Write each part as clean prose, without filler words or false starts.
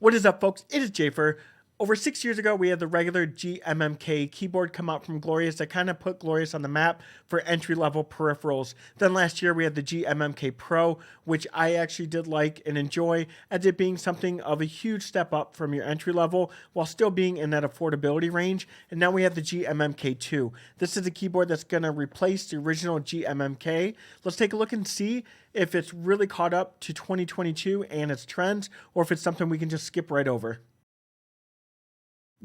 What is up, folks? It is Jaypher. Over 6 years ago, we had the regular GMMK keyboard come out from Glorious that kind of put Glorious on the map for entry-level peripherals. Then last year, we had the GMMK Pro, which I actually did like and enjoy, as it being something of a huge step up from your entry level while still being in that affordability range. And now we have the GMMK 2. This is a keyboard that's going to replace the original GMMK. Let's take a look and see if it's really caught up to 2022 and its trends, or if it's something we can just skip right over.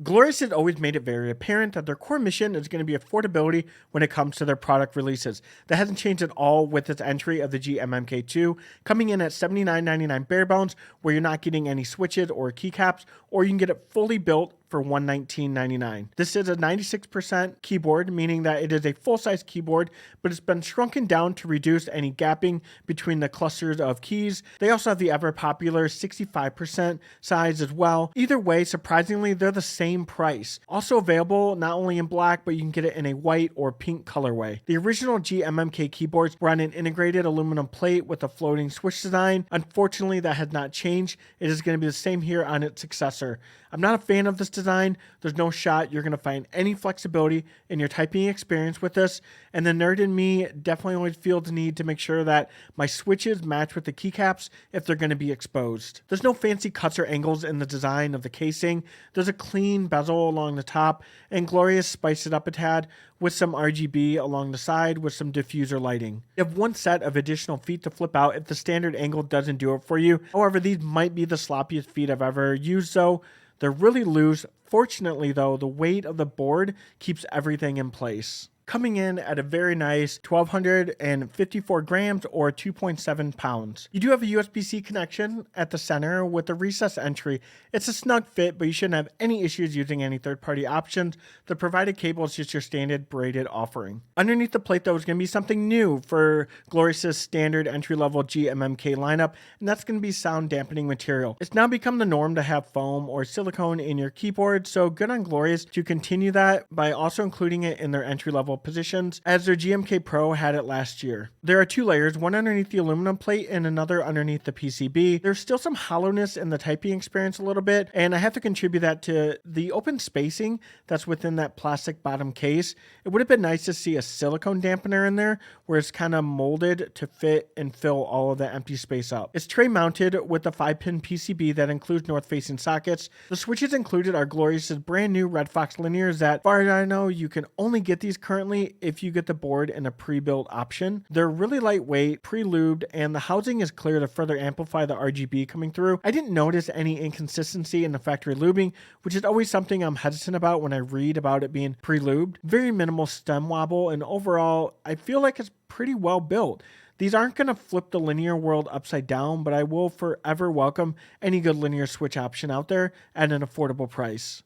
Glorious has always made it very apparent that their core mission is going to be affordability when it comes to their product releases. That hasn't changed at all with its entry of the GMMK2, coming in at $79.99 bare bones, where you're not getting any switches or keycaps, or you can get it fully built for $119.99. This is a 96% keyboard, meaning that it is a full-size keyboard, but it's been shrunken down to reduce any gapping between the clusters of keys. They also have the ever-popular 65% size as well. Either way, surprisingly, they're the same price. Also available not only in black, but you can get it in a white or pink colorway. The original GMMK keyboards were on an integrated aluminum plate with a floating switch design. Unfortunately, that has not changed. It is going to be the same here on its successor. I'm not a fan of this design. There's no shot you're going to find any flexibility in your typing experience with this, and the nerd in me definitely always feels the need to make sure that my switches match with the keycaps if they're going to be exposed. There's no fancy cuts or angles in the design of the casing. There's a clean bezel along the top, and Glorious spiced it up a tad with some RGB along the side with some diffuser lighting. You have one set of additional feet to flip out if the standard angle doesn't do it for you. However, these might be the sloppiest feet I've ever used, though. They're really loose. Fortunately, though, the weight of the board keeps everything in place. Coming in at a very nice 1,254 grams or 2.7 pounds. You do have a USB-C connection at the center with the recessed entry. It's a snug fit, but you shouldn't have any issues using any third-party options. The provided cable is just your standard braided offering. Underneath the plate, though, is going to be something new for Glorious's standard entry-level GMMK lineup, and that's going to be sound dampening material. It's now become the norm to have foam or silicone in your keyboard, so good on Glorious to continue that by also including it in their entry-level positions, as their GMK Pro had it last year. There are two layers, one underneath the aluminum plate and another underneath the PCB. There's still some hollowness in the typing experience a little bit, and I have to contribute that to the open spacing that's within that plastic bottom case. It would have been nice to see a silicone dampener in there where it's kind of molded to fit and fill all of the empty space up. It's tray mounted with a 5-pin PCB that includes north-facing sockets. The switches included are Glorious's brand new Red Fox linears that, as far as I know, you can only get these currently if you get the board in a pre-built option. They're really lightweight, pre-lubed, and the housing is clear to further amplify the RGB coming through. I didn't notice any inconsistency in the factory lubing, which is always something I'm hesitant about when I read about it being pre-lubed. Very minimal stem wobble, and overall, I feel like it's pretty well built. These aren't going to flip the linear world upside down, but I will forever welcome any good linear switch option out there at an affordable price.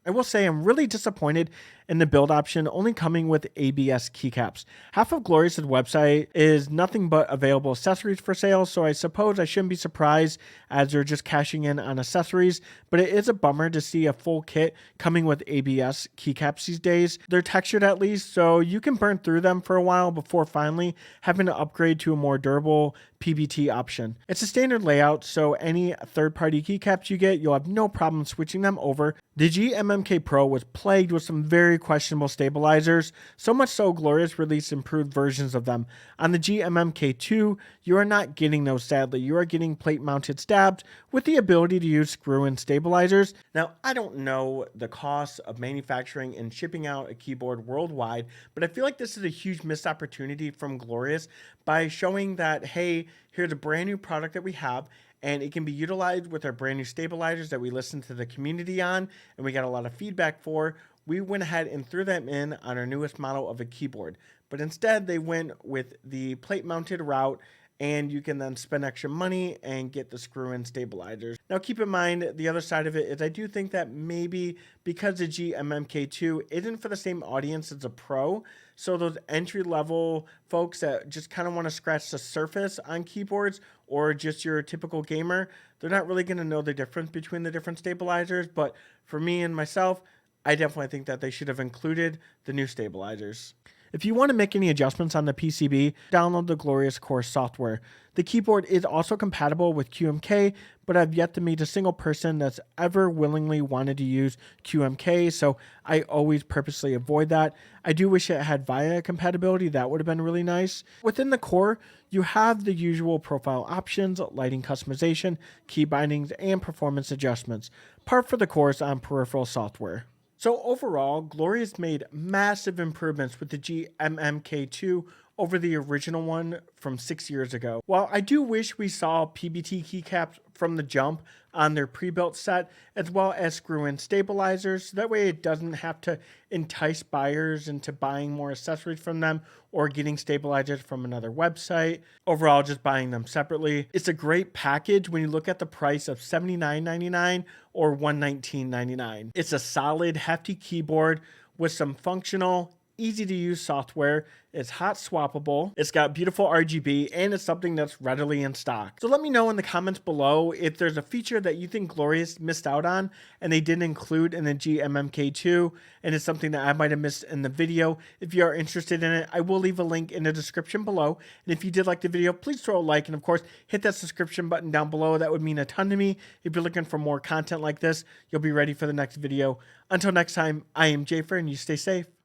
I will say I'm really disappointed in the build option only coming with ABS keycaps. Half of Glorious's website is nothing but available accessories for sale, so I suppose I shouldn't be surprised as they're just cashing in on accessories, but it is a bummer to see a full kit coming with ABS keycaps these days. They're textured at least, so you can burn through them for a while before finally having to upgrade to a more durable PBT option. It's a standard layout, so any third-party keycaps you get, you'll have no problem switching them over. The GMMK Pro was plagued with some very questionable stabilizers, so much so Glorious released improved versions of them. On the GMMK2, you are not getting those, sadly. You are getting plate-mounted stabs with the ability to use screw-in stabilizers. Now, I don't know the cost of manufacturing and shipping out a keyboard worldwide, but I feel like this is a huge missed opportunity from Glorious by showing that, hey, here's a brand new product that we have, and it can be utilized with our brand new stabilizers that we listen to the community on and we got a lot of feedback for. we went ahead and threw them in on our newest model of a keyboard. But instead, they went with the plate mounted route, and you can then spend extra money and get the screw-in stabilizers. Now keep in mind, the other side of it is I do think that maybe because the GMMK2 isn't for the same audience as a Pro, so those entry-level folks that just kind of want to scratch the surface on keyboards, or just your typical gamer, they're not really going to know the difference between the different stabilizers. But for me and myself, I definitely think that they should have included the new stabilizers. If you want to make any adjustments on the PCB, download the Glorious Core software. The keyboard is also compatible with QMK, but I've yet to meet a single person that's ever willingly wanted to use QMK, so I always purposely avoid that. I do wish it had VIA compatibility. That would have been really nice. Within the core, you have the usual profile options, lighting customization, key bindings, and performance adjustments. Par for the course on peripheral software. So overall, Glorious made massive improvements with the GMMK2 over the original one from 6 years ago. While I do wish we saw PBT keycaps from the jump on their pre-built set, as well as screw-in stabilizers, so that way it doesn't have to entice buyers into buying more accessories from them or getting stabilizers from another website. Overall, just buying them separately. It's a great package when you look at the price of $79.99 or $119.99. It's a solid, hefty keyboard with some functional, easy to use software. It's hot swappable. It's got beautiful RGB, and it's something that's readily in stock. So let me know in the comments below if there's a feature that you think Glorious missed out on and they didn't include in the GMMK2, and it's something that I might have missed in the video. If you are interested in it, I will leave a link in the description below. And if you did like the video, please throw a like, and of course, hit that subscription button down below. That would mean a ton to me. If you're looking for more content like this, you'll be ready for the next video. Until next time, I am Jaypher, and you stay safe.